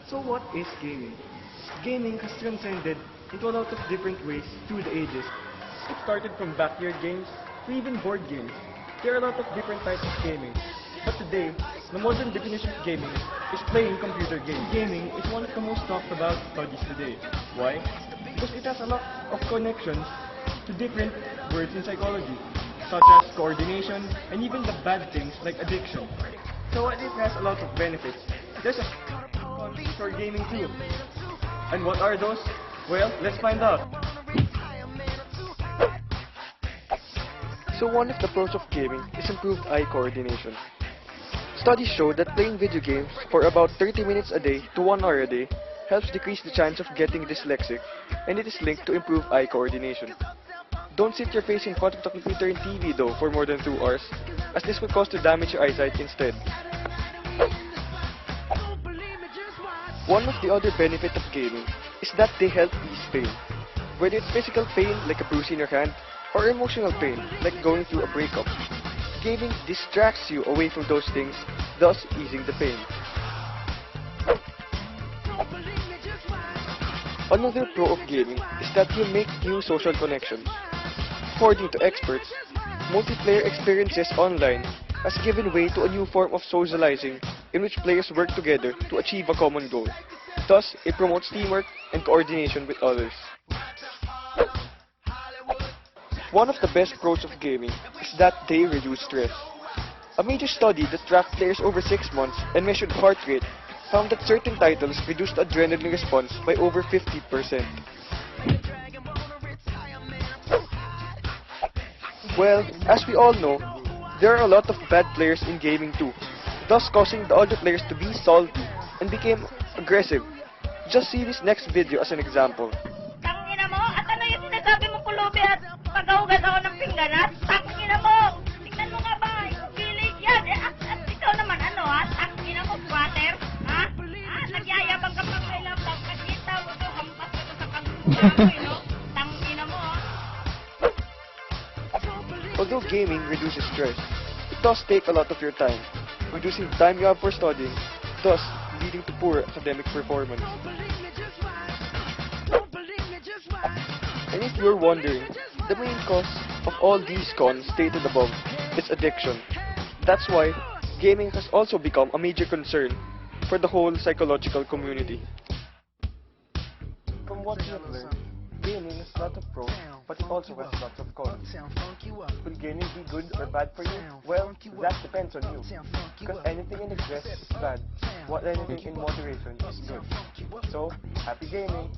So what is gaming? Gaming has transcended into a lot of different ways through the ages. It started from backyard games to even board games. There are a lot of different types of gaming. But today, the modern definition of gaming is playing computer games. Gaming is one of the most talked about studies today. Why? Because it has a lot of connections to different words in psychology, such as coordination and even the bad things like addiction. So while it has a lot of benefits, there's a cons for gaming too. And what are those? Well, let's find out. So one of the pros of gaming is improved eye coordination. Studies show that playing video games for about 30 minutes a day to 1 hour a day helps decrease the chance of getting dyslexic, and it is linked to improved eye coordination. Don't sit your face in front of the computer and TV though for more than 2 hours, as this will cause to damage your eyesight instead. One of the other benefits of gaming is that they help ease pain. Whether it's physical pain like a bruise in your hand, or emotional pain like going through a breakup, gaming distracts you away from those things, thus easing the pain. Another pro of gaming is that you make new social connections. According to experts, multiplayer experiences online has given way to a new form of socializing in which players work together to achieve a common goal. Thus, it promotes teamwork and coordination with others. One of the best pros of gaming is that they reduce stress. A major study that tracked players over 6 months and measured heart rate found that certain titles reduced adrenaline response by over 50%. Well, as we all know, there are a lot of bad players in gaming too, thus causing the other players to be salty and become aggressive. Just see this next video as an example. Tangina mo? At ano yung sinasabi mo, Kulubi, at pag-augad ako ng pingganat? Tangina mo! Tingnan mo nga ba? Kilig yan! At ikaw naman, ano ha? Tangina mo, squatter? Ha? Nagyayabang ka pang may laptop. Nakita mo to, hampas ko to sa pagkuha mo, no? Tangina mo, ha? Although gaming reduces stress, it does take a lot of your time, reducing the time you have for studying, thus leading to poor academic performance. And if you're wondering, the main cause of all these cons stated above is addiction. That's why gaming has also become a major concern for the whole psychological community. From what we have learned, gaming has lots of pros, but it also has lots of cons. Will gaming be good or bad for you? Well, that depends on you. Because anything in excess is bad, while anything in moderation is good. So, happy gaming!